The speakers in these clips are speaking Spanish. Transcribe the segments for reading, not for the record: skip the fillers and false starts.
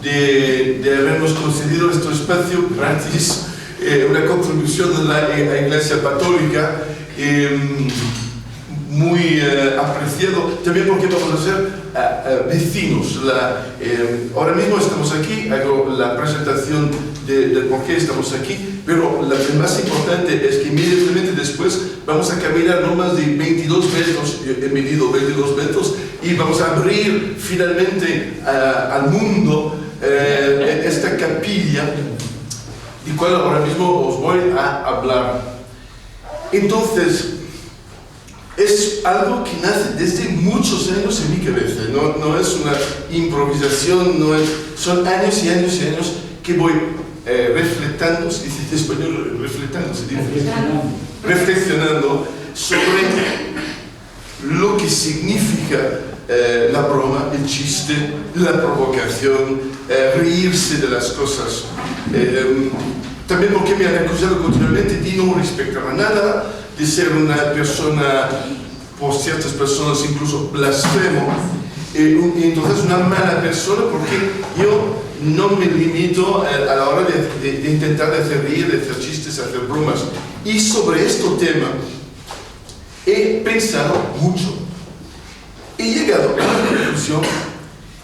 de habernos concedido este espacio gratis, una contribución de la Iglesia Católica muy apreciado, también porque vamos a ser vecinos. Ahora mismo estamos aquí, hago la presentación de por qué estamos aquí, pero lo más importante es que inmediatamente después vamos a caminar no más de 22 metros, he medido 22 metros, y vamos a abrir finalmente al mundo esta capilla, de cual ahora mismo os voy a hablar. Entonces, es algo que nace desde muchos años en mi cabeza, no es una improvisación, son años y años y años que voy reflectando, se dice en español, reflexionando sobre lo que significa la broma, el chiste, la provocación, reírse de las cosas. También porque me han acusado continuamente de no respetar a nada, de ser una persona, por ciertas personas incluso blasfemo, y entonces una mala persona, porque yo no me limito a la hora de intentar hacer reír, de hacer chistes, hacer bromas. Y sobre este tema he pensado mucho. He llegado a la conclusión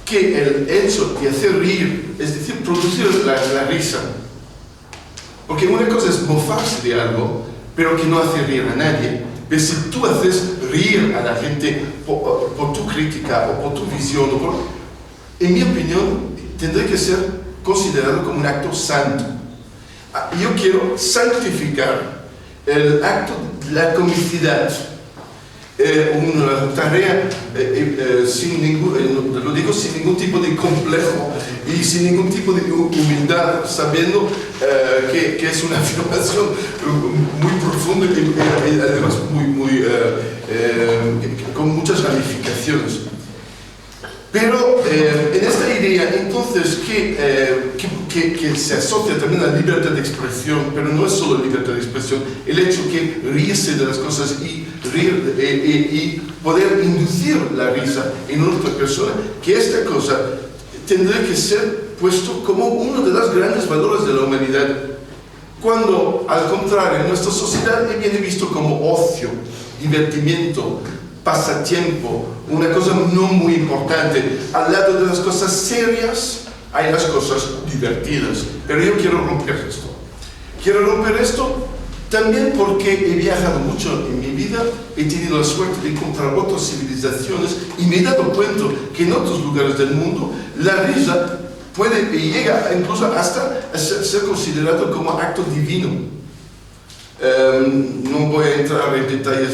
que el hecho de hacer reír, es decir, producir la risa, porque una cosa es mofarse de algo, pero que no hace reír a nadie. Pero si tú haces reír a la gente por tu crítica o por tu visión, en mi opinión, tendría que ser considerado como un acto santo. Yo quiero santificar el acto de la comicidad, una tarea lo digo sin ningún tipo de complejo y sin ningún tipo de humildad, sabiendo que es una afirmación muy profunda y además con muchas ramificaciones. Pero en esta idea, entonces, que se asocia también a la libertad de expresión, pero no es solo libertad de expresión, el hecho que reírse de las cosas y poder inducir la risa en otra persona, que esta cosa tendría que ser puesto como uno de los grandes valores de la humanidad, cuando, al contrario, en nuestra sociedad viene visto como ocio, divertimiento, pasatiempo, una cosa no muy importante. Al lado de las cosas serias hay las cosas divertidas. Pero yo quiero romper esto. Quiero romper esto también porque he viajado mucho en mi vida, he tenido la suerte de encontrar otras civilizaciones y me he dado cuenta que en otros lugares del mundo la risa puede y llega incluso hasta a ser considerado como acto divino. No voy a entrar en detalles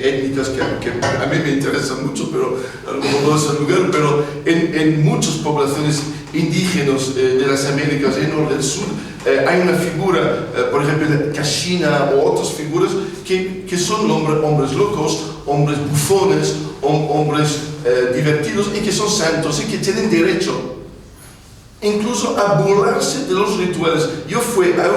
étnicas que a mí me interesan mucho, pero no es el lugar, pero en muchas poblaciones indígenas de las Américas, del norte del sur, hay una figura, por ejemplo, Kashina o otras figuras que son hombres locos, hombres bufones, hombres divertidos y que son santos y que tienen derecho incluso a burlarse de los rituales. Yo fui a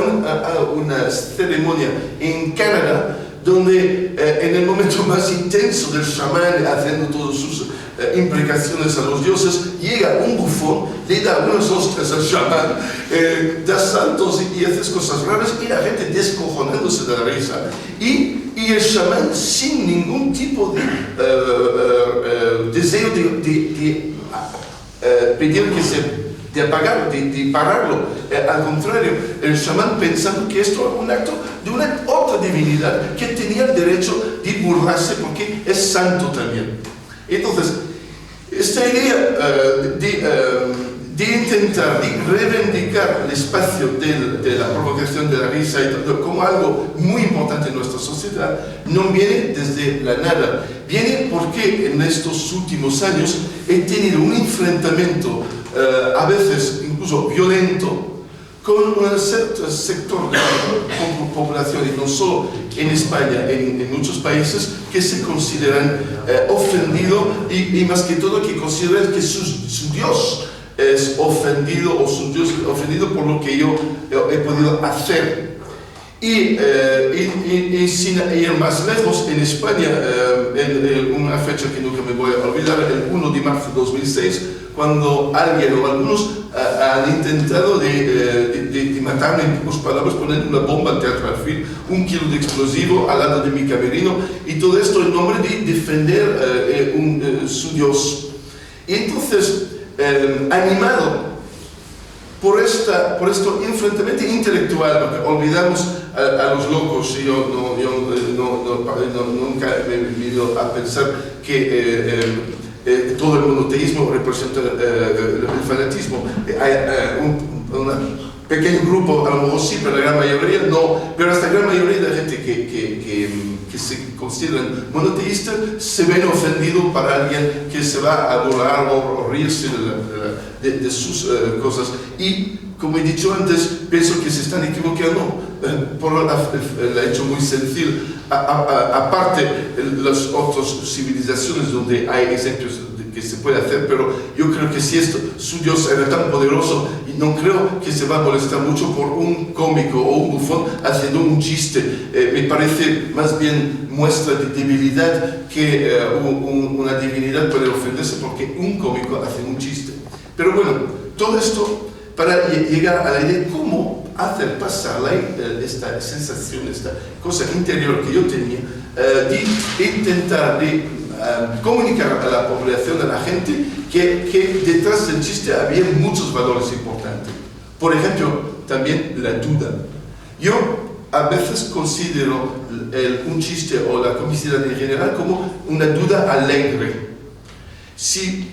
una ceremonia en Canadá donde en el momento más intenso del chamán haciendo todas sus imprecaciones a los dioses, llega un bufón, le da unas hostias al chamán, da saltos y hace cosas raras y la gente descojonándose de la risa. Y el chamán, sin ningún tipo de deseo de pedir de apagar, de pararlo. Al contrario, el chamán pensando que esto era un acto de una otra divinidad que tenía el derecho de burlarse porque es santo también. Entonces, esta idea de intentar de reivindicar el espacio de la provocación, de la risa y todo, como algo muy importante en nuestra sociedad, no viene desde la nada. Viene porque en estos últimos años he tenido un enfrentamiento a veces incluso violento con un cierto sector de la población, y no solo en España, en muchos países, que se consideran ofendidos y más que todo que consideran que su Dios es ofendido o su Dios es ofendido por lo que yo he podido hacer. Y sin ir más lejos, en España, en una fecha que nunca me voy a olvidar, el 1 de marzo de 2006, cuando alguien o algunos han intentado de matarme, en pocas palabras, poniendo una bomba al Teatro Alfil, 1 kilo de explosivo al lado de mi camerino, y todo esto en nombre de defender su Dios. Y entonces, animado por esto enfrentamiento intelectual, porque olvidamos a los locos, y yo nunca me he venido a pensar que todo el monoteísmo representa el fanatismo. Hay un pequeño grupo, a lo mejor sí, pero la gran mayoría no. Pero hasta la gran mayoría de la gente que se consideran monoteístas se ven ofendidos para alguien que se va a burlar o reírse de sus cosas. Y, como he dicho antes, pienso que se están equivocando por el hecho muy sencillo. Aparte, las otras civilizaciones donde hay ejemplos que se puede hacer, pero yo creo que si su Dios era tan poderoso, y no creo que se va a molestar mucho por un cómico o un bufón haciendo un chiste. Me parece más bien muestra de debilidad que una divinidad puede ofenderse porque un cómico hace un chiste. Pero bueno, todo esto para llegar a la idea de cómo hacer pasar esta sensación, esta cosa interior que yo tenía, de intentar comunicar a la población, a la gente, que detrás del chiste había muchos valores importantes. Por ejemplo, también la duda. Yo a veces considero un chiste o la comicidad en general como una duda alegre. Si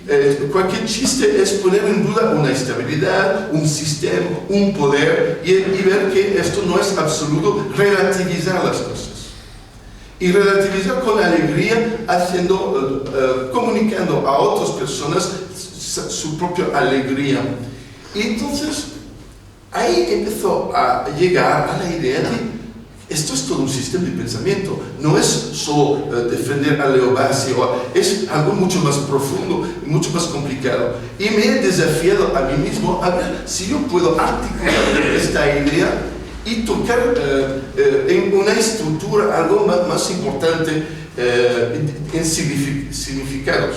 cualquier chiste es poner en duda una estabilidad, un sistema, un poder, y ver que esto no es absoluto, relativizar las cosas. Y relativizar con alegría, comunicando a otras personas su propia alegría. Y entonces, ahí empezó a llegar a la idea de esto es todo un sistema de pensamiento, no es solo defender a Leo Bassi, es algo mucho más profundo, mucho más complicado. Y me he desafiado a mí mismo a ver si yo puedo articular esta idea y tocar en una estructura algo más importante en significados.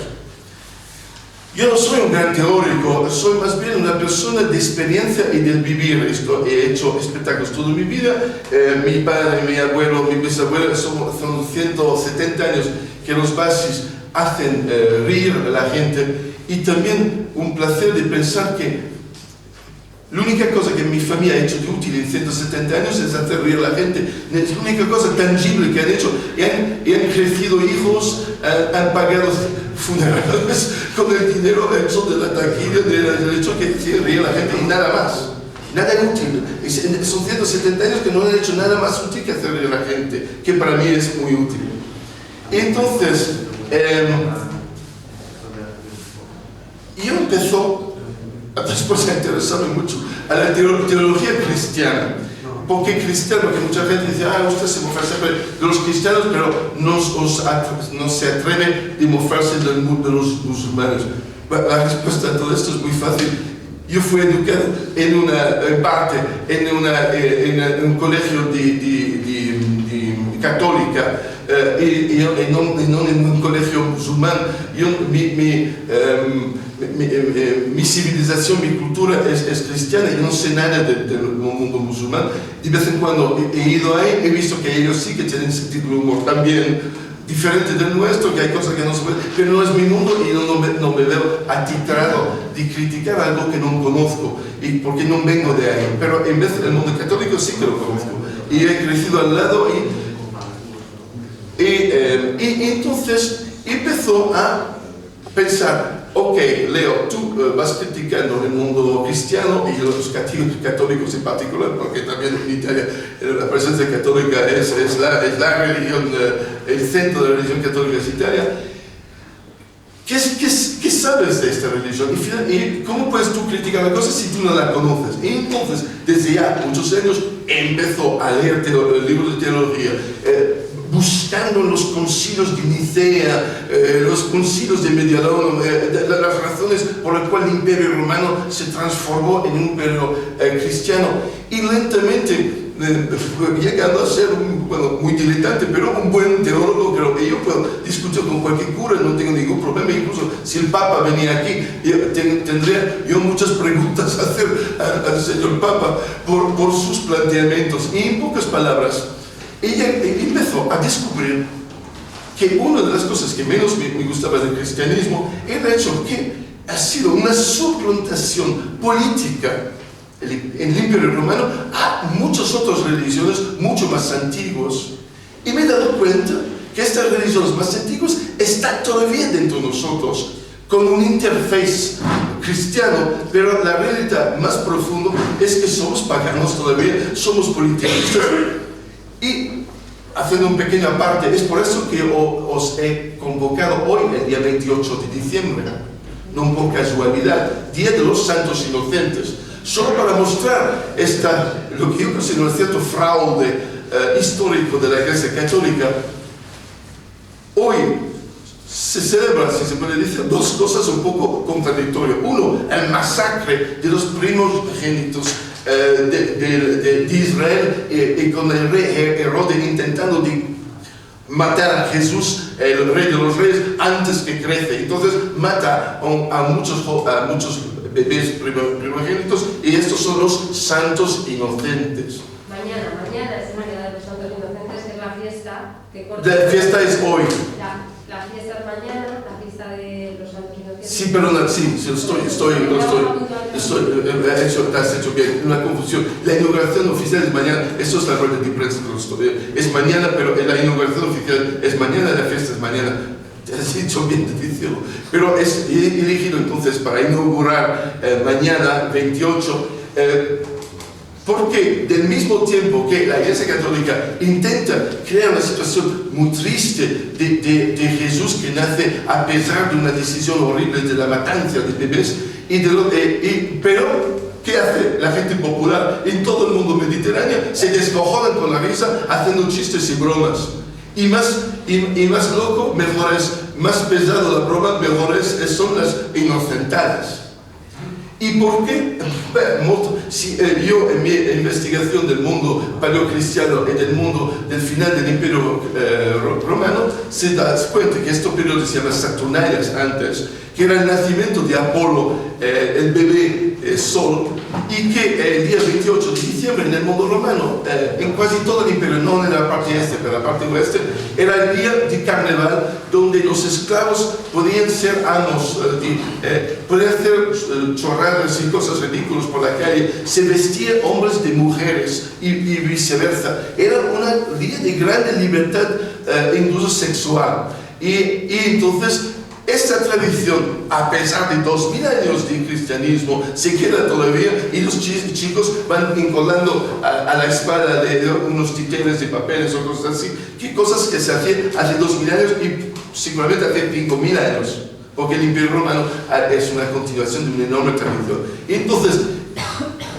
Yo no soy un gran teórico, soy más bien una persona de experiencia y del vivir. He hecho espectáculos toda mi vida. Mi padre, mi abuelo, mi bisabuelo, son 170 años que los Bassis hacen reír a la gente. Y también un placer de pensar que la única cosa que mi familia ha hecho de útil en 170 años es hacer reír a la gente. Es la única cosa tangible que han hecho. Y han crecido hijos, han pagado funerales con el dinero hecho de la taquilla, del hecho que hacía reír a la gente y nada más. Nada útil. Son 170 años que no han hecho nada más útil que hacer reír a la gente, que para mí es muy útil. Entonces, yo empezó después a interesarme mucho a la teología cristiana. ¿Por qué cristiano? Porque mucha gente dice, usted se mofa siempre de los cristianos, pero no se atreve a mofarse de los musulmanes. La respuesta a todo esto es muy fácil. Yo fui educado en un colegio católica y no en un colegio musulmán. Mi civilización, mi cultura es cristiana, yo no sé nada del mundo musulmán. De vez en cuando he ido ahí, he visto que ellos sí que tienen sentido de humor también diferente del nuestro, que hay cosas que no se pueden, pero no es mi mundo y no me veo atitrado de criticar algo que no conozco, y porque no vengo de ahí. Pero en vez del mundo católico sí que lo conozco y he crecido al lado y entonces empezó a pensar, ok, Leo, tú vas criticando el mundo cristiano y los católicos en particular, porque también en Italia la presencia católica es la religión, el centro de la religión católica es Italia. ¿Qué sabes de esta religión? ¿Y cómo puedes tú criticar la cosa si tú no la conoces? Y entonces, desde ya muchos años, empezó a leer libros de teología, buscando los concilios de Nicea, los concilios de Medialón, las razones por las cuales el imperio romano se transformó en un imperio cristiano. Y lentamente llegando a ser muy diletante, pero un buen teólogo. Creo que yo puedo discutir con cualquier cura, no tengo ningún problema. Incluso si el Papa venía aquí, tendría yo muchas preguntas a hacer al señor Papa por sus planteamientos. Y en pocas palabras, ella empezó a descubrir que una de las cosas que menos me gustaba del cristianismo era el hecho que ha sido una suplantación política en el Imperio Romano a muchas otras religiones mucho más antiguas. Y me he dado cuenta que estas religiones más antiguas están todavía dentro de nosotros, con un interface cristiano, pero la realidad más profunda es que somos paganos todavía, somos politeístas. Y haciendo un pequeño aparte, es por eso que os he convocado hoy, el día 28 de diciembre, no por casualidad, Día de los Santos Inocentes, solo para mostrar lo que yo considero un cierto fraude histórico de la Iglesia Católica. Hoy se celebra, si se puede decir, dos cosas un poco contradictorias. Uno, el masacre de los primogénitos de Israel, y con el rey Herodes intentando matar a Jesús, el rey de los reyes, antes que crece. Entonces mata a muchos bebés primogénitos, y estos son los santos inocentes. Mañana es el Día de los Santos Inocentes, que es la fiesta que corta. La fiesta es hoy. La fiesta es mañana, la fiesta de los Santos Inocentes. Sí, perdona, sí, has hecho bien, una confusión. La inauguración oficial es mañana, eso es la rueda de prensa que los estoy. Es mañana, pero la inauguración oficial es mañana, la fiesta es mañana. Te has hecho bien de decirlo. Pero he elegido entonces para inaugurar mañana 28, porque del mismo tiempo que la Iglesia Católica intenta crear una situación muy triste de Jesús que nace a pesar de una decisión horrible de la matanza de bebés, pero ¿qué hace la gente popular en todo el mundo mediterráneo? Se descojonan con la risa haciendo chistes y bromas. Y más loco, mejor es, más pesado la broma, mejor son las inocentadas. ¿Y por qué? Yo en mi investigación del mundo paleocristiano y del mundo del final del Imperio Romano, se da cuenta que estos periodos se llaman Saturnalias antes, que era el nacimiento de Apolo, el bebé Sol, y que el día 28 de diciembre en el mundo romano, en casi todo el imperio, no en la parte este, pero en la parte oeste, era el día de carnaval, donde los esclavos podían ser amos, podían hacer chorradas y cosas ridículas por la calle, se vestían hombres de mujeres y viceversa. Era un día de gran libertad, incluso sexual. Y entonces, esta tradición, a pesar de 2000 años de cristianismo, se queda todavía, y los chicos van encolando a la espalda de unos títeres de papeles o cosas así, que cosas que se hacían hace 2000 años y seguramente hace 5000 años, porque el Imperio Romano es una continuación de una enorme tradición. Y entonces,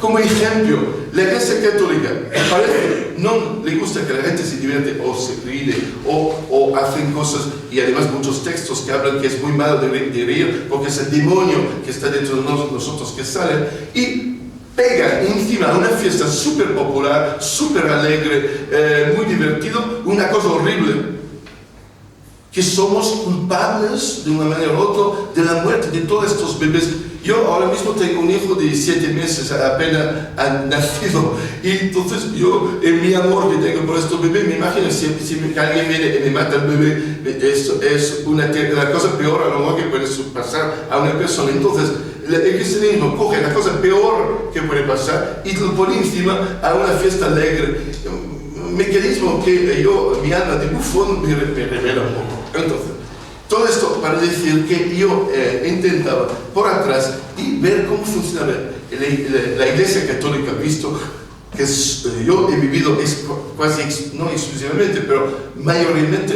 como ejemplo, la Iglesia Católica parece no le gusta que la gente se divierte o se ríe o hacen cosas, y además muchos textos que hablan que es muy malo de reír porque es el demonio que está dentro de nosotros que sale, y pega encima a una fiesta súper popular, súper alegre, muy divertido, una cosa horrible, que somos culpables de una manera u otra de la muerte de todos estos bebés. Yo ahora mismo tengo un hijo de 7 meses, apenas ha nacido, y entonces yo, en mi amor que tengo por estos bebés, me imagino si alguien viene y me mata al bebé, eso es la cosa peor a lo mejor que puede pasar a una persona. Entonces, el cristianismo coge la cosa peor que puede pasar y lo pone encima a una fiesta alegre. Un mecanismo que mi alma de bufón me revela un poco. Entonces, todo esto para decir que yo intentaba por atrás y ver cómo funcionaba la Iglesia Católica, visto que yo he vivido casi, no exclusivamente, pero mayormente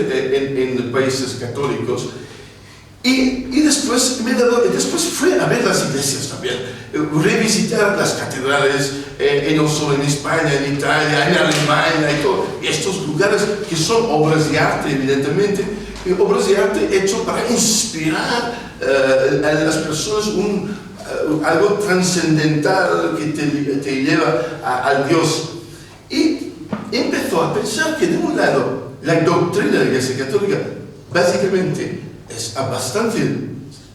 en países católicos. Y después fui a ver las iglesias también, revisitar las catedrales, no solo en España, en Italia, en Alemania y todo, y estos lugares que son obras de arte, evidentemente, obras de arte hechas para inspirar a las personas algo trascendental que te lleva al Dios. Y empiezo a pensar que de un lado la doctrina de la Iglesia Católica básicamente es bastante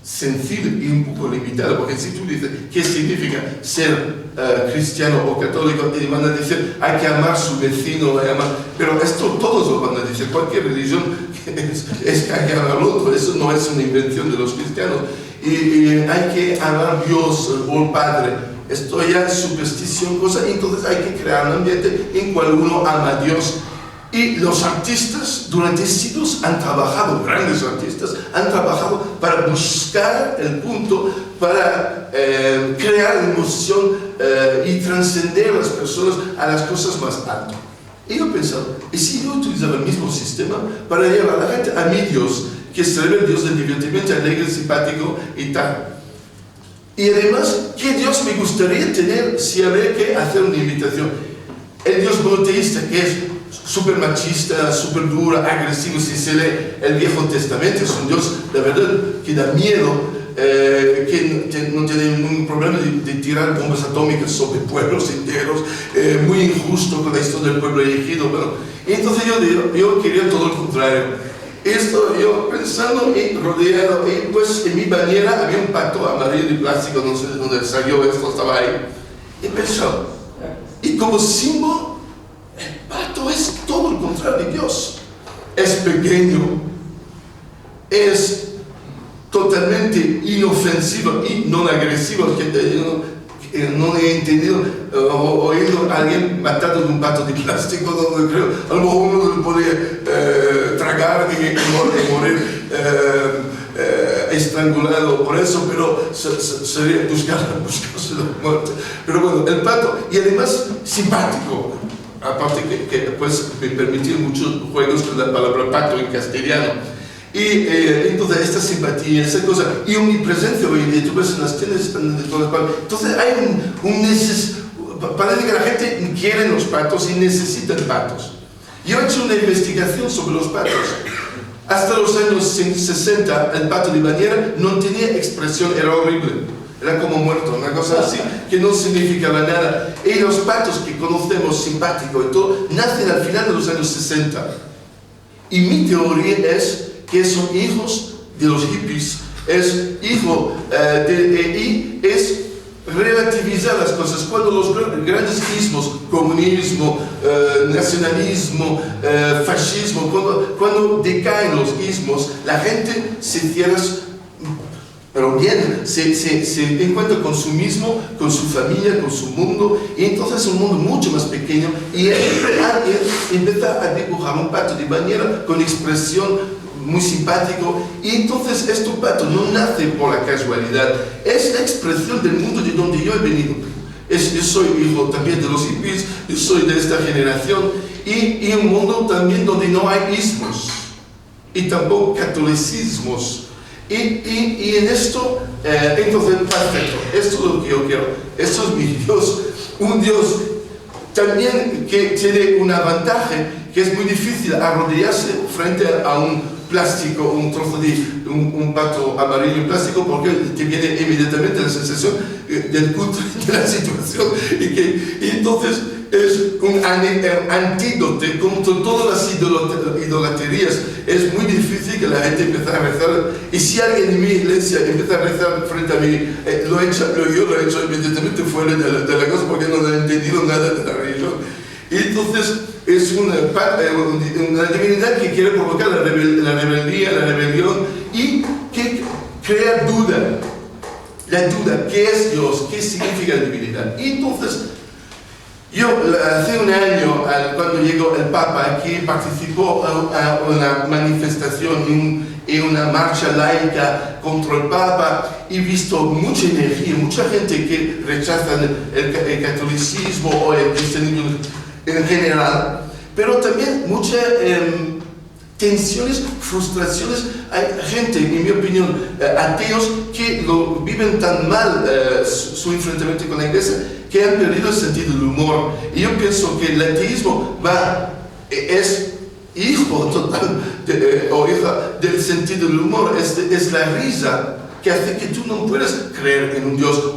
sencilla y un poco limitada, porque si tú dices qué significa ser cristiano o católico, te van a decir hay que amar a su vecino, pero esto todos lo van a decir, cualquier religión es que hay que amar al otro, eso no es una invención de los cristianos, y hay que amar a Dios o al Padre. Esto ya es superstición, cosa, entonces hay que crear un ambiente en cual uno ama a Dios. Y los artistas durante siglos han trabajado, grandes artistas, han trabajado para buscar el punto, para crear emoción y trascender a las personas a las cosas más altas. Y yo he pensado, ¿y si yo utilizaba el mismo sistema para llevar a la gente a mi Dios, que sería el Dios del divertimento, alegre, simpático y tal? Y además, ¿qué Dios me gustaría tener si habría que hacer una invitación? El Dios monoteísta, que es súper machista, súper duro, agresivo. Si se lee el Viejo Testamento, es un Dios, la verdad, que da miedo, que no tiene ningún problema de tirar bombas atómicas sobre pueblos enteros, muy injusto con la historia del pueblo elegido. Bueno, y entonces yo quería todo lo contrario. Esto yo pensando y rodeado, y pues en mi bañera había un pato amarillo de plástico, no sé de dónde salió esto, estaba ahí. Y pensó, y como símbolo, el pato es todo lo contrario de Dios. Es pequeño, es totalmente inofensivo y no agresivo, que no he entendido oído a alguien matado de un pato de plástico, donde creo, a lo mejor uno lo podría tragar y morir estrangulado por eso, pero sería buscarse la muerte. Pero bueno, el pato, y además simpático, aparte que pues me permitió muchos juegos con la palabra pato en castellano. Y entonces esta simpatía, esa cosa, y omnipresencia hoy en día, tú ves en las tiendas de todas partes. Entonces hay parece que la gente quiere los patos y necesita patos. Yo he hecho una investigación sobre los patos. Hasta los años 60, el pato de bañera no tenía expresión, era horrible. Era como muerto, una cosa así, que no significaba nada. Y los patos que conocemos, simpáticos y todo, nacen al final de los años 60. Y mi teoría es que son hijos de los hippies, es hijo y es relativizar las cosas. Cuando los grandes ismos, comunismo, nacionalismo, fascismo, cuando decaen los ismos, la gente se cierra, pero bien, se encuentra con su mismo, con su familia, con su mundo, y entonces es un mundo mucho más pequeño, y alguien empieza a dibujar un pato de bañera con expresión muy simpático, y entonces este pato no nace por la casualidad, es la expresión del mundo de donde yo he venido. Yo soy hijo también de los hippies, yo soy de esta generación, y un mundo también donde no hay ismos, y tampoco catolicismos. Y en esto, entonces, perfecto, esto es lo que yo quiero, esto es mi Dios, un Dios también que tiene un avantaje, que es muy difícil arrodillarse frente a un plástico, un trozo de un pato amarillo en plástico, porque te viene inmediatamente la sensación del cutre de la situación, y entonces es un antídoto contra todas las idolatrías. Es muy difícil que la gente empiece a rezar, y si alguien en mi iglesia empieza a rezar frente a mí, yo lo he hecho inmediatamente fuera de la cosa, porque no he entendido nada de la religión. Y entonces es una divinidad que quiere provocar la rebeldía, la rebelión, y que crea duda. La duda, ¿qué es Dios? ¿Qué significa la divinidad? Y entonces, yo hace un año, cuando llegó el Papa aquí, participó a una manifestación y una marcha laica contra el Papa, y he visto mucha energía, mucha gente que rechaza el catolicismo o el cristianismo en general, pero también muchas tensiones, frustraciones. Hay gente, en mi opinión, ateos, que lo viven tan mal su enfrentamiento con la Iglesia, que han perdido el sentido del humor. Y yo pienso que el ateísmo es hijo total o hija del sentido del humor, es la risa que hace que tú no puedas creer en un Dios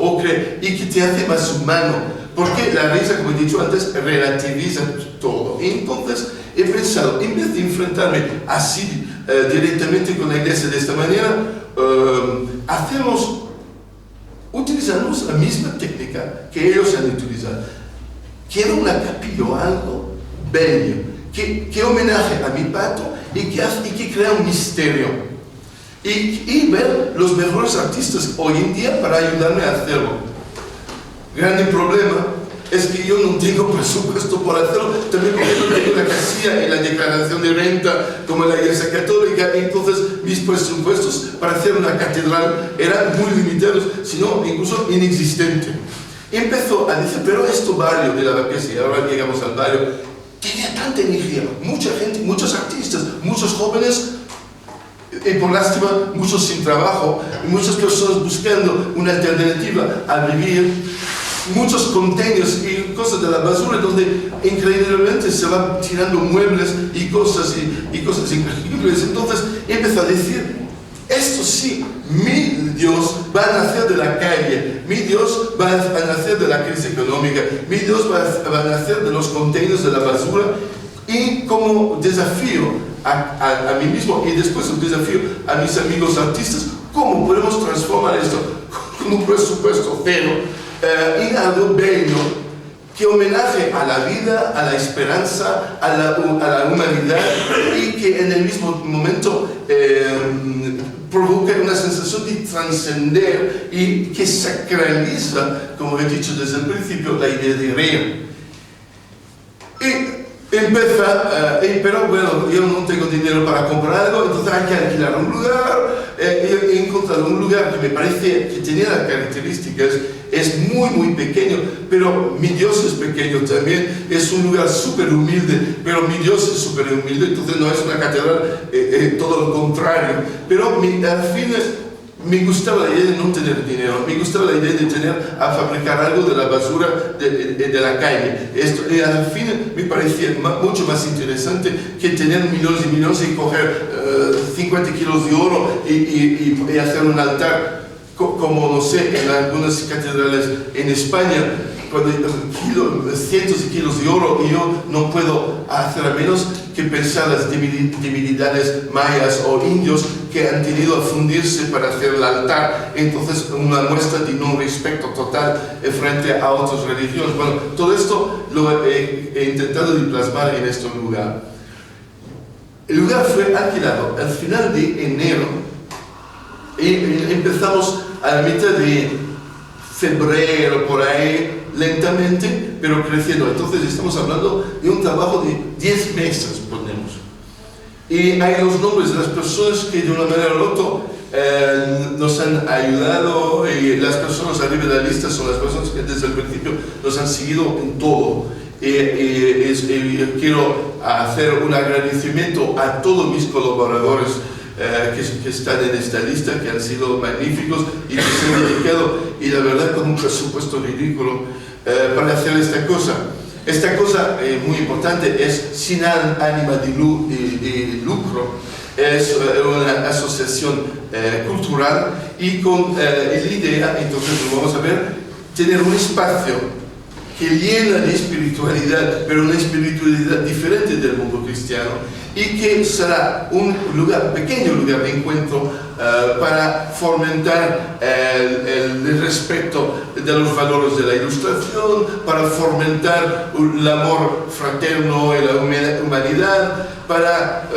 y que te hace más humano. porque la risa, como he dicho antes, relativiza todo. Entonces he pensado, en vez de enfrentarme así directamente con la iglesia de esta manera, utilizamos la misma técnica que ellos han utilizado. Quiero una capilla o algo bello, que homenaje a mi pato y que crea un misterio. Y ver los mejores artistas hoy en día para ayudarme a hacerlo. Grande problema es que yo no tengo presupuesto por hacerlo, también porque no tengo la casilla en la declaración de renta como en la Iglesia Católica, entonces mis presupuestos para hacer una catedral eran muy limitados, sino incluso inexistentes. Empezó a decir, pero este barrio de la Vaquesa, y ahora llegamos al barrio, tenía tanta energía, mucha gente, muchos artistas, muchos jóvenes, y por lástima, muchos sin trabajo, muchas personas buscando una alternativa a vivir, muchos containers y cosas de la basura donde increíblemente se van tirando muebles y cosas increíbles. Entonces empezó a decir, esto sí, mi Dios va a nacer de la calle, mi Dios va a nacer de la crisis económica, mi Dios va a nacer de los containers de la basura, y como desafío a mí mismo y después un desafío a mis amigos artistas, ¿cómo podemos transformar esto con un presupuesto cero en algo bello que homenaje a la vida, a la esperanza, a la humanidad y que en el mismo momento provoque una sensación de trascender y que sacraliza, como he dicho desde el principio, la idea de reír? Pero bueno, yo no tengo dinero para comprar algo, entonces hay que alquilar un lugar. He encontrado un lugar que me parece que tenía las características, es muy pequeño, pero mi Dios es pequeño también, es un lugar súper humilde, pero mi Dios es súper humilde, entonces no es una catedral, todo lo contrario. Pero al fin me gustaba la idea de no tener dinero, me gustaba la idea de fabricar algo de la basura de la calle. Y al fin me parecía mucho más interesante que tener millones y millones y coger 50 kilos de oro y hacer un altar, como no sé, en algunas catedrales en España, cuando cientos de kilos de oro, y yo no puedo hacer a menos que pensar las divinidades mayas o indios que han tenido a fundirse para hacer el altar. Entonces, una muestra de no respeto total frente a otras religiones. Bueno, todo esto lo he intentado de plasmar en este lugar. El lugar fue alquilado al final de enero y empezamos a la mitad de febrero, por ahí, lentamente, pero creciendo. Entonces estamos hablando de un trabajo de 10 meses, ponemos. Y hay los nombres de las personas que de una manera u otra nos han ayudado, y las personas arriba de la lista son las personas que desde el principio nos han seguido en todo. Quiero hacer un agradecimiento a todos mis colaboradores que están en esta lista, que han sido magníficos y que se han dedicado, y la verdad con un presupuesto ridículo, para hacer esta cosa. Esta cosa muy importante es sin ánimo de lucro, es una asociación cultural, y con la idea, entonces lo vamos a ver, tener un espacio que llena de espiritualidad, pero una espiritualidad diferente del mundo cristiano, y que será un pequeño lugar de encuentro para fomentar el respeto de los valores de la Ilustración, para fomentar el amor fraterno y la humanidad, para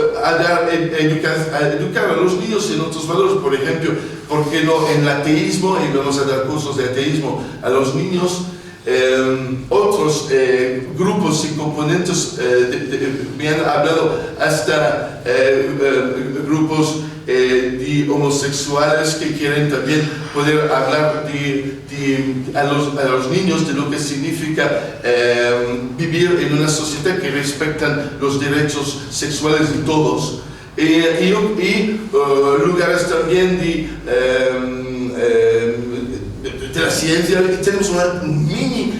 educar a los niños en otros valores. Por ejemplo, ¿por qué no en el ateísmo? Y vamos a dar cursos de ateísmo a los niños. Otros grupos y componentes me han hablado hasta grupos de homosexuales que quieren también poder hablar a los niños de lo que significa vivir en una sociedad que respetan los derechos sexuales de todos, y lugares también de la ciencia. Tenemos un mini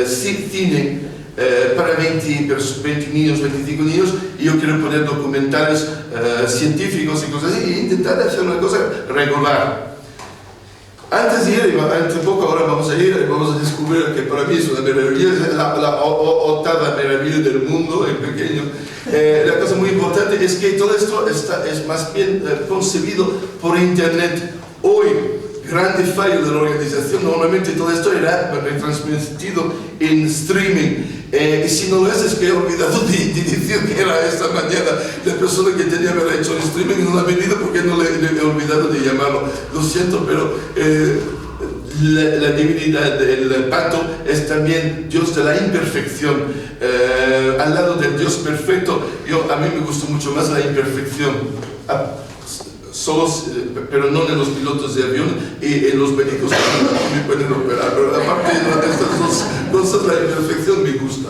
cine para 20 niños, 25 niños, y yo quiero poner documentales científicos y cosas así, e intentar hacer una cosa regular. Antes de ir, entre poco ahora vamos a ir y vamos a descubrir que para mí es una maravilla, es la octava maravilla del mundo en pequeño. La cosa muy importante es que todo esto es más bien concebido por internet. Hoy, grande fallo de la organización, normalmente todo esto era retransmitido en streaming. Y si no lo es que he olvidado de decir que era esta mañana la persona que tenía que haber hecho el streaming no ha venido porque no le he olvidado de llamarlo. Lo siento, pero la divinidad, el pato es también Dios de la imperfección. Al lado del Dios perfecto, a mí me gusta mucho más la imperfección. Pero no en los pilotos de avión y en los médicos que me pueden operar, pero aparte de estas dos cosas, la imperfección me gusta.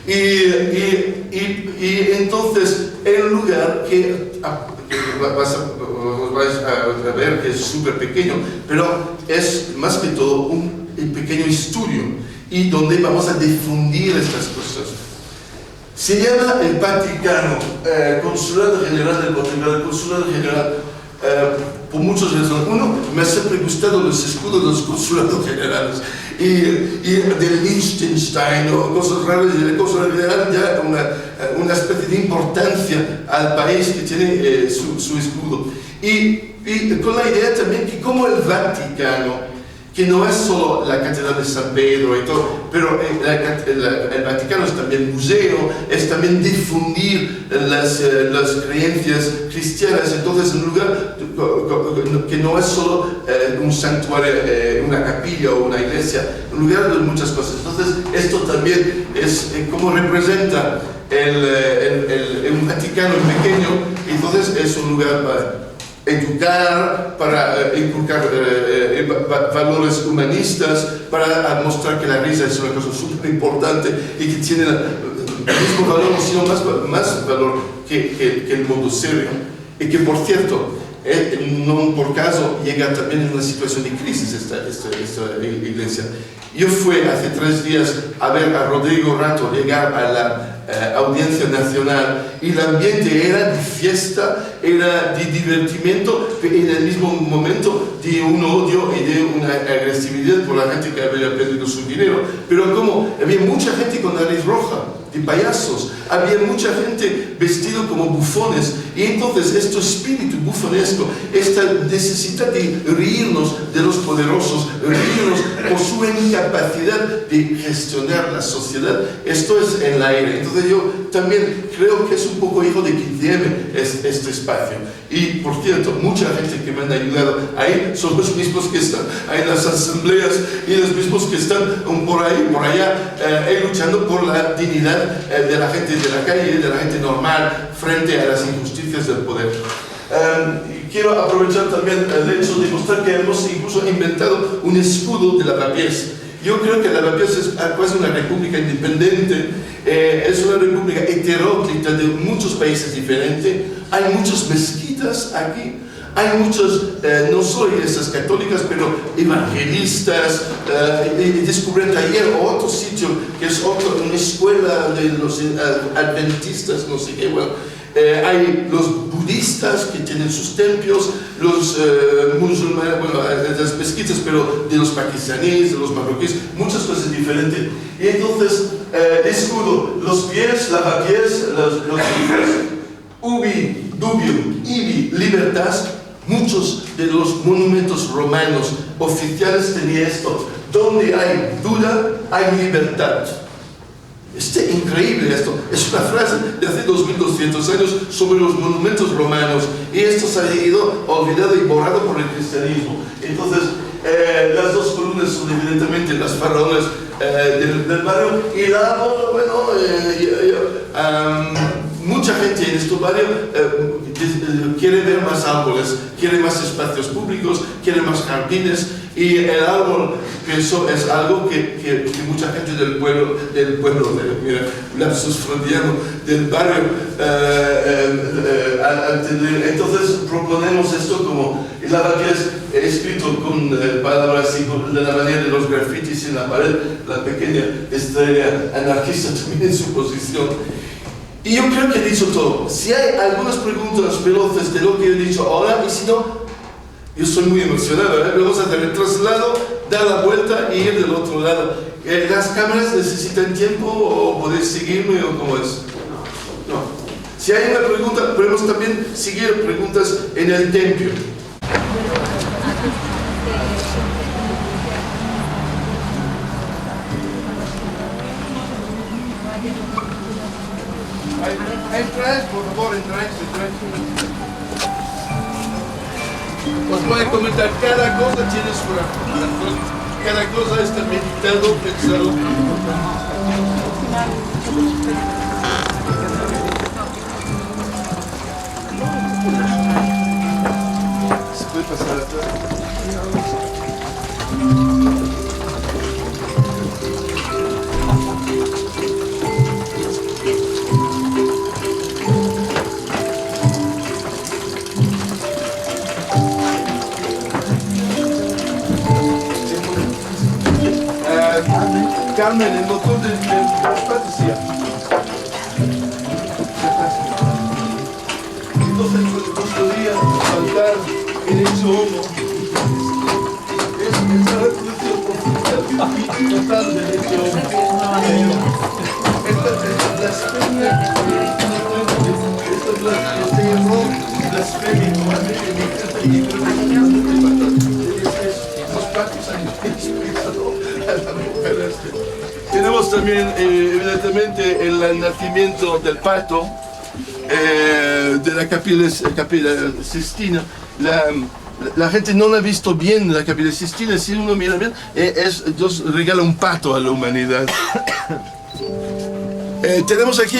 Y entonces, el lugar que vais a ver que es súper pequeño, pero es más que todo un pequeño estudio y donde vamos a difundir estas cosas. Se llama el Vaticano, Consulado General del Vaticano, el Consulado General. Por muchas razones. Uno, me ha siempre gustado los escudos de los consulados generales y del Liechtenstein o cosas raras, y el consulado general ya una especie de importancia al país que tiene su escudo. Y con la idea también que como el Vaticano, que no es solo la Catedral de San Pedro y todo, pero el Vaticano es también museo, es también difundir las creencias cristianas. Entonces, en un lugar que no es solo un santuario, una capilla o una iglesia, un lugar de muchas cosas. Entonces, esto también es como representa un Vaticano pequeño. Entonces, es un lugar para educar, para inculcar valores humanistas, para mostrar que la risa es una cosa súper importante y que tiene el mismo valor, sino más valor que el mundo serio. Y que, por cierto, no por caso llega también en una situación de crisis esta iglesia. Yo fui hace 3 días a ver a Rodrigo Rato llegar a la Audiencia Nacional y el ambiente era de fiesta, era de divertimiento, pero en el mismo momento de un odio y de una agresividad por la gente que había perdido su dinero. Pero como había mucha gente con nariz roja, de payasos, había mucha gente vestido como bufones, y entonces este espíritu bufonesco, esta necesidad de reírnos de los poderosos, reírnos por su incapacidad de gestionar la sociedad, esto es en el aire. Entonces yo también creo que es un poco hijo de que tiene este espacio. Y por cierto, mucha gente que me han ayudado ahí son los mismos que están ahí en las asambleas y los mismos que están por ahí, por allá, luchando por la dignidad de la gente de la calle, de la gente normal, frente a las injusticias del poder. Quiero aprovechar también el hecho de mostrar que hemos incluso inventado un escudo de Lavapiés. Yo creo que Lavapiés es casi una república independiente, es una república heteróclita de muchos países diferentes. Hay muchas mezquitas aquí, hay muchos, no solo iglesias católicas, pero evangelistas. Descubrí ayer otro sitio que es una escuela de los adventistas, no sé qué, bueno. Hay los budistas que tienen sus templos, los musulmanes, bueno, las mezquitas, pero de los pakistaníes, de los marroquíes, muchas cosas diferentes. Y entonces, escudo, los pies, lavapiés, los pies, ubi, dubium, ibi, libertas. Muchos de los monumentos romanos oficiales tenían esto: donde hay duda, hay libertad. Es increíble esto. Es una frase de hace 2200 años sobre los monumentos romanos, y esto se ha ido olvidado y borrado por el cristianismo. Entonces, las dos columnas son evidentemente las faraonas del barrio, y el árbol, bueno, mucha gente en este barrio quiere ver más árboles, quiere más espacios públicos, quiere más jardines, y el árbol, pienso, es algo que mucha gente del pueblo, mira, lapsus freudiano, del barrio, entonces proponemos esto como Lavapiés escrito con palabras así, de la manera de los grafitis en la pared, la pequeña estrella anarquista también en su posición. Y yo creo que he dicho todo. Si hay algunas preguntas veloces de lo que he dicho ahora, y si no, Yo soy muy emocionado, ¿eh? Vamos a hacer el traslado, dar la vuelta y ir del otro lado. ¿Las cámaras necesitan tiempo o podéis seguirme o cómo es? No. Si hay una pregunta, podemos también seguir preguntas en el templo. Entraed, por favor, entraed. Os voy a comentar, cada cosa tiene su razón. Cada cosa está meditado, pensado. ¿Se puede pasar atrás? Carmen, el motor del patricia. Entonces no podría faltar el hecho homo. Es la reproducción total del hecho homo. Esta es blasfemia. Esta es blasfemia. Los patrios han explicado a la mujer Tenemos también, evidentemente, el nacimiento del pato de la Capilla Sistina. La gente no ha visto bien la Capilla Sistina. Si uno mira bien, Dios regala un pato a la humanidad. Tenemos aquí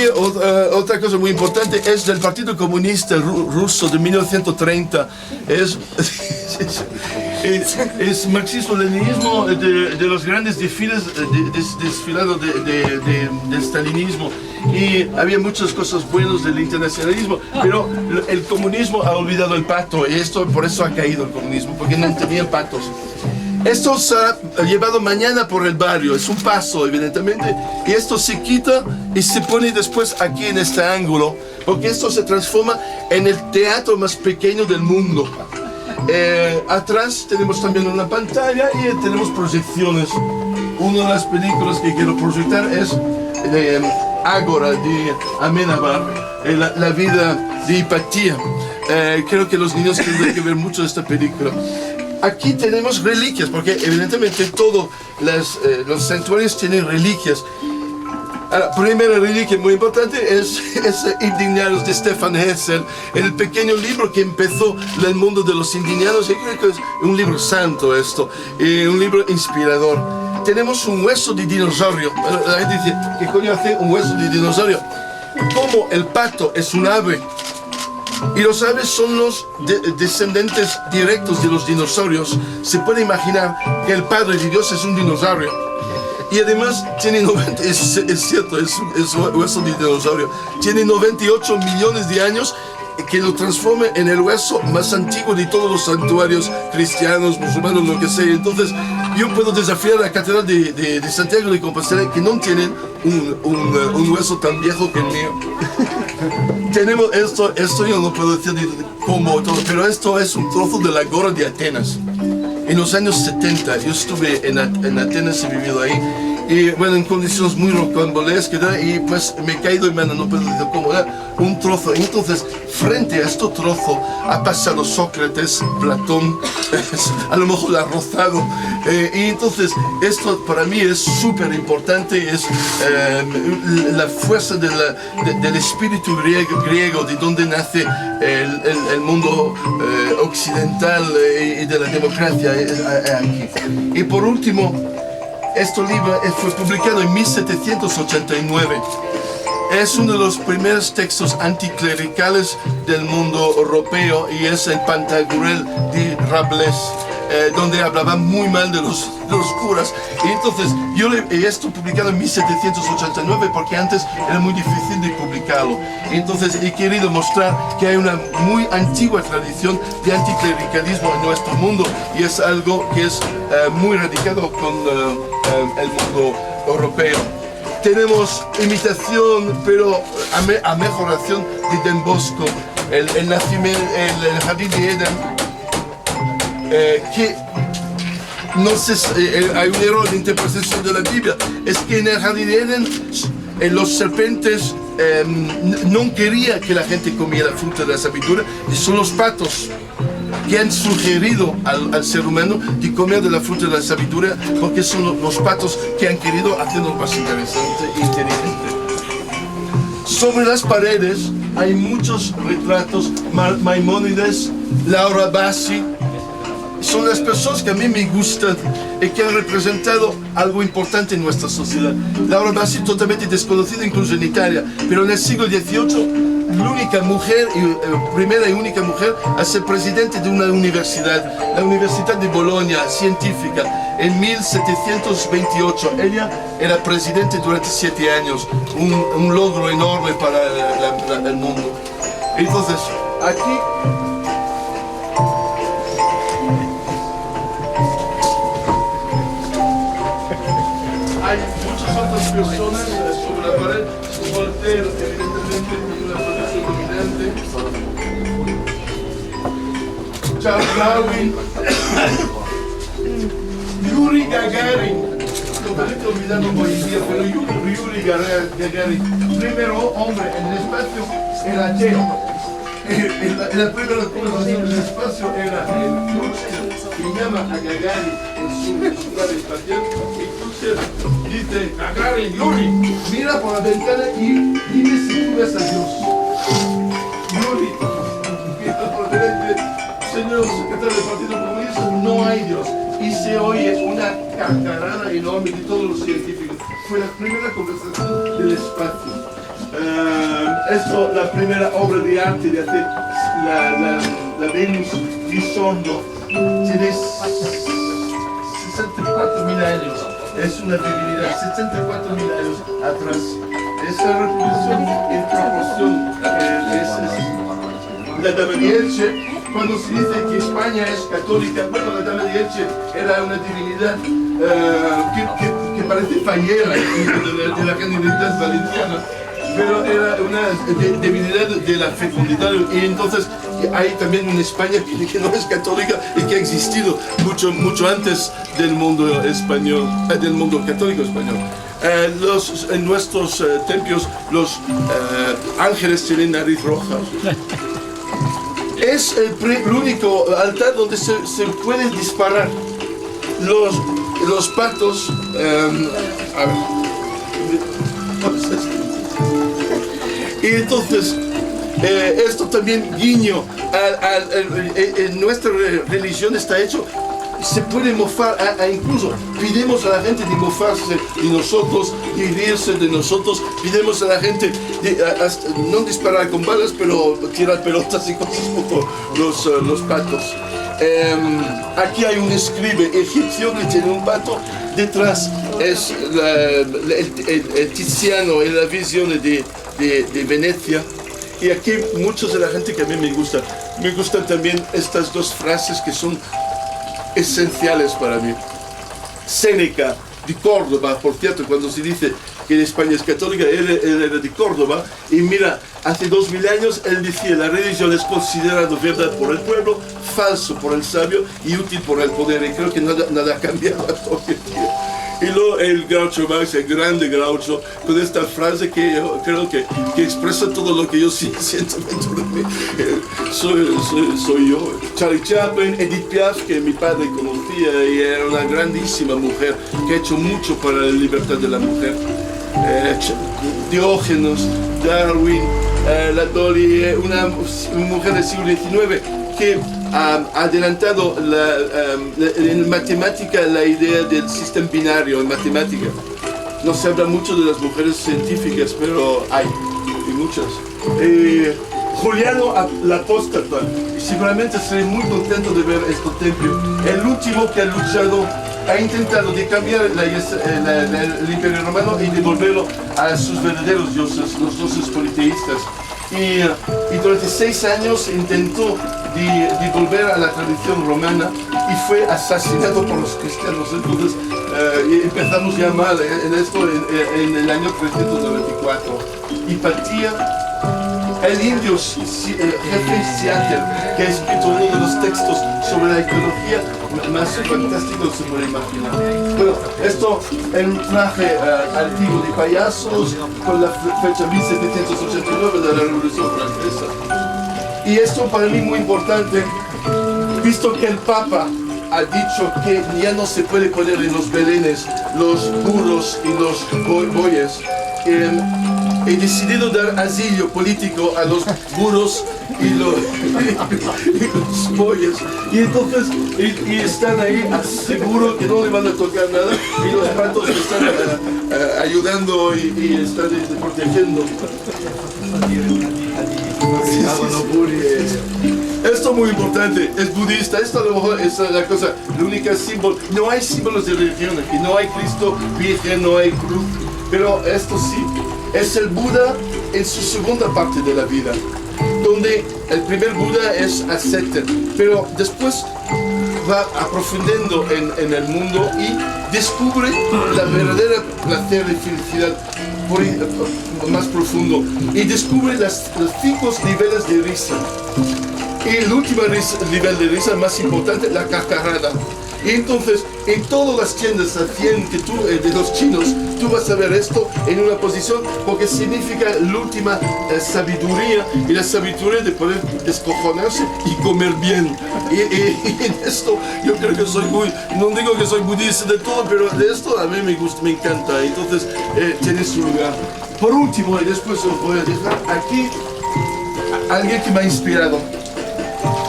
otra cosa muy importante, es del Partido Comunista Ruso de 1930. Es marxismo-leninismo de los grandes desfiles desfilados del stalinismo, y había muchas cosas buenas del internacionalismo, pero el comunismo ha olvidado el pato, y por eso ha caído el comunismo, porque no tenían patos. Esto se ha llevado mañana por el barrio, es un paso evidentemente, y esto se quita y se pone después aquí en este ángulo, porque esto se transforma en el teatro más pequeño del mundo. Atrás tenemos también una pantalla y tenemos proyecciones. Una de las películas que quiero proyectar es Ágora de Amenábar, la vida de Hipatia. Creo que los niños tienen que ver mucho esta película. Aquí tenemos reliquias, porque evidentemente todos los santuarios tienen reliquias. La primera reliquia muy importante es Indignados de Stefan Hessel, el pequeño libro que empezó el mundo de los indignados. Yo creo que es un libro santo esto, un libro inspirador. Tenemos un hueso de dinosaurio. La gente dice, ¿qué coño hace un hueso de dinosaurio? Como el pato es un ave, y los aves son los descendientes directos de los dinosaurios, se puede imaginar que el Padre de Dios es un dinosaurio. Y además tiene es cierto, es hueso de dinosaurio. Tiene 98 millones de años, que lo transforma en el hueso más antiguo de todos los santuarios cristianos, musulmanes, lo que sea. Entonces, yo puedo desafiar a la Catedral de Santiago de Compostela, que no tienen un hueso tan viejo que el mío. Tenemos esto yo no puedo decir cómo todo, pero esto es un trozo de la Agora de Atenas. En los años 70, yo estuve en Atenas, he vivido ahí, y bueno, en condiciones muy rocambolescas, y pues me he caído y no puedo decir cómo era, un trozo. Entonces, frente a este trozo ha pasado Sócrates, Platón, a lo mejor ha rozado, y entonces esto para mí es súper importante, es la fuerza del espíritu griego, de donde nace el mundo occidental y de la democracia aquí. Y por último, este libro fue publicado en 1789. Es uno de los primeros textos anticlericales del mundo europeo, y es el Pantagruel de Rabelais, donde hablaba muy mal de los curas. Y entonces yo esto publicado en 1789, porque antes era muy difícil de publicarlo. Entonces he querido mostrar que hay una muy antigua tradición de anticlericalismo en nuestro mundo, y es algo que es muy radicado con el mundo europeo. Tenemos imitación, pero a mejoración de Don Bosco, el jardín de Eden. que no sé, hay un error de interpretación de la Biblia, es que en realidad los serpientes no querían que la gente comiera la fruta de la sabiduría, y son los patos que han sugerido al ser humano de comer de la fruta de la sabiduría, porque son los patos que han querido hacerlo más interesante e inteligente. Sobre las paredes hay muchos retratos, Maimónides, Laura Bassi. Son las personas que a mí me gustan y que han representado algo importante en nuestra sociedad. Laura Bassi, totalmente desconocida incluso en Italia, pero en el siglo XVIII, la única mujer, primera y única mujer a ser presidente de una universidad, la Universidad de Bolonia, científica, en 1728. Ella era presidente durante 7 años, un logro enorme para el mundo. Entonces, aquí hay muchas otras personas sobre la pared. Voltaire, evidentemente, tiene una posición dominante. Charles Darwin, Yuri Gagarin, totalmente olvidado hoy en día, pero Yuri Gagarin, primero hombre en el espacio, era ateo. La primera conversación en el espacio era el Crusher, que llama a Gagarin en su nave espacial, y Crusher dice: Gagarin, Yuri, mira por la ventana y dime si tú ves a Dios. Yuri, señor secretario del Partido Comunista, no hay Dios. Y se oye una carcarada enorme de todos los científicos. Fue la primera conversación del espacio. Esto, la primera obra de arte de hacer la Venus di Sorno, tiene 64.000 años, es una divinidad, 64.000 años atrás. Esa reproducción en proporción la Dama de Elche. Cuando se dice que España es católica, bueno, la Dama de Elche era una divinidad que parece fallera de la comunidad valenciana, pero era una divinidad de la fecundidad, y entonces hay también una España que no es católica y que ha existido mucho antes del mundo español, del mundo católico español. En nuestros templos los ángeles tienen nariz roja. Es el único altar donde se pueden disparar. Los patos, a ver. Y entonces, esto también guiño en nuestra religión está hecho. Se puede mofar, incluso pidemos a la gente de mofarse de nosotros, de reírse de nosotros, pidemos a la gente de no disparar con balas, pero tirar pelotas y cosas como los patos. Aquí hay un escribe egipcio que tiene un pato, detrás es el Tiziano en la visión de Venecia. Y aquí muchos de la gente que a mí me gustan también estas dos frases que son esenciales para mí. Séneca de Córdoba, por cierto, cuando se dice que España es católica, él era de Córdoba, y mira, hace 2000 años él decía: la religión es considerada verdad por el pueblo, falso por el sabio y útil por el poder, y creo que nada ha cambiado hasta hoy en día. Y luego el Groucho Marx, el grande Groucho, con esta frase que yo creo que expresa todo lo que yo siento dentro de mí. Soy yo. Charlie Chaplin, Edith Piaf, que mi padre conocía y era una grandísima mujer que ha hecho mucho para la libertad de la mujer. Diógenes, Darwin, la Dolly, una mujer del siglo XIX que ha adelantado en matemática la idea del sistema binario en matemática. No se habla mucho de las mujeres científicas, pero hay, y muchas. Juliano la Apóstata, y seguramente seré muy contento de ver este templo. El último que ha luchado, ha intentado de cambiar el Imperio Romano y devolverlo a sus verdaderos dioses, los dioses politeístas. Y durante 6 años intentó de volver a la tradición romana y fue asesinado por los cristianos. Entonces empezamos ya mal en esto en el año 394. Hipatia el indio jefe Seattle, que ha escrito uno de los textos sobre la ecología más fantástico se puede imaginar. Bueno, esto es un traje antiguo de payasos con la fecha 1789 de la Revolución Francesa. Y esto para mí muy importante, visto que el Papa ha dicho que ya no se puede poner en los belenes los burros y los bueyes. He decidido dar asilo político a los burros y los bueyes. Y entonces y están ahí, seguro que no le van a tocar nada. Y los patos están ayudando y están protegiendo. Esto es muy importante, es budista, esto a lo mejor es la cosa, la única símbolo, no hay símbolos de religión aquí, no hay Cristo Virgen, no hay cruz, pero esto sí, es el Buda en su segunda parte de la vida, donde el primer Buda es asceta, pero después va aprofundando en el mundo y descubre la verdadera placer y felicidad más profundo y descubre los 5 niveles de risa. Y el último nivel de risa más importante, la carcajada. Y entonces, en todas las tiendas de los chinos, tú vas a ver esto en una posición porque significa la última sabiduría y la sabiduría de poder descojonarse y comer bien. Y en esto yo creo que soy no digo que soy budista de todo, pero de esto a mí me gusta, me encanta. Entonces, tiene su lugar. Por último, y después os voy a dejar aquí, alguien que me ha inspirado.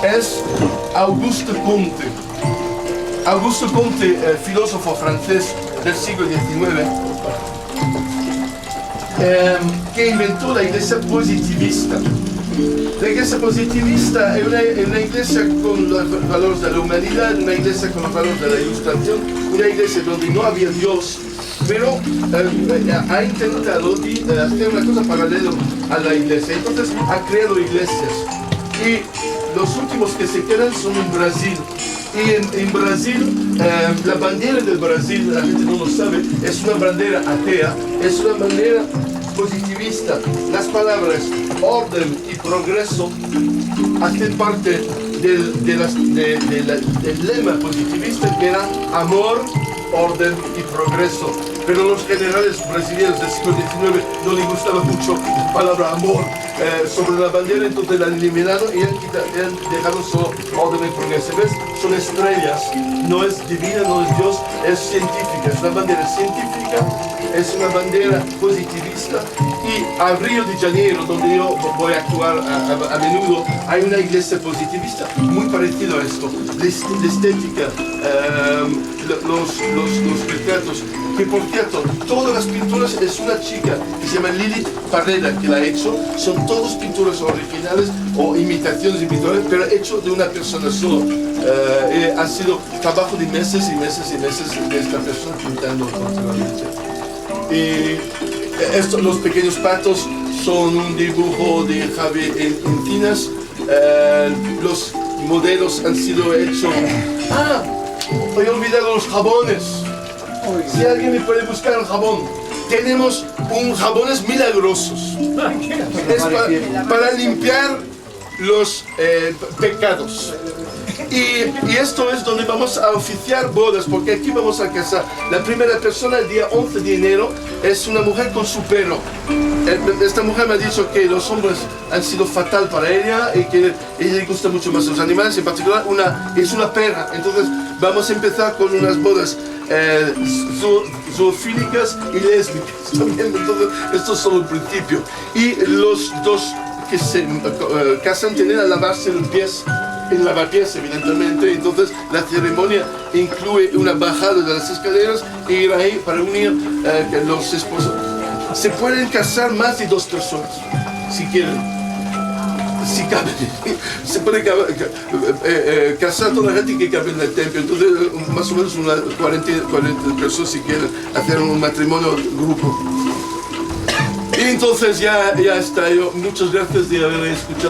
Es Auguste Comte. Auguste Comte, filósofo francés del siglo XIX, que inventó la iglesia positivista. La iglesia positivista es una iglesia con los valores de la humanidad, una iglesia con los valores de la ilustración, una iglesia donde no había Dios, pero ha intentado hacer una cosa paralela a la iglesia. Entonces ha creado iglesias. Y los últimos que se quedan son en Brasil. Y en Brasil, la bandera del Brasil, la gente no lo sabe, es una bandera atea, es una bandera positivista. Las palabras orden y progreso hacen parte del lema positivista, que era amor, orden y progreso. Pero los generales brasileños del siglo XIX no les gustaba mucho la palabra amor sobre la bandera, entonces la han eliminado y han dejado solo orden y progreso. ¿Ves? Son estrellas, no es divina, no es Dios, es científica, es una bandera científica, es una bandera positivista. Y a Río de Janeiro, donde yo voy a actuar a menudo, hay una iglesia positivista muy parecida a esto. La estética, los retratos, que por cierto, todas las pinturas es una chica que se llama Lilith Parreda que la ha hecho, son todas pinturas originales o imitaciones de pintores, pero hecho de una persona sola. Ha sido trabajo de meses y meses y meses de esta persona pintando continuamente. Y los pequeños patos son un dibujo de Javi Encinas. Los modelos han sido hechos. He olvidado los jabones. Si alguien me puede buscar el jabón, tenemos jabones milagrosos. Es para limpiar los pecados. Y esto es donde vamos a oficiar bodas, porque aquí vamos a casar. La primera persona, el día 11 de enero, es una mujer con su perro. Esta mujer me ha dicho que los hombres han sido fatal para ella y que a ella le gustan mucho más los animales, en particular es una perra. Entonces vamos a empezar con unas bodas zoofílicas y lésbicas también. Entonces esto es solo el principio. Y los dos que se casan tienen a lavarse los pies en lavapiés, evidentemente. Entonces la ceremonia incluye una bajada de las escaleras y ir ahí para unir que los esposos. Se pueden casar más de 2 personas si quieren, si caben. Se puede casar toda la gente que cabe en el templo. Entonces más o menos unas 40 personas si quieren hacer un matrimonio grupo. Y entonces ya está. Muchas gracias de haber escuchado.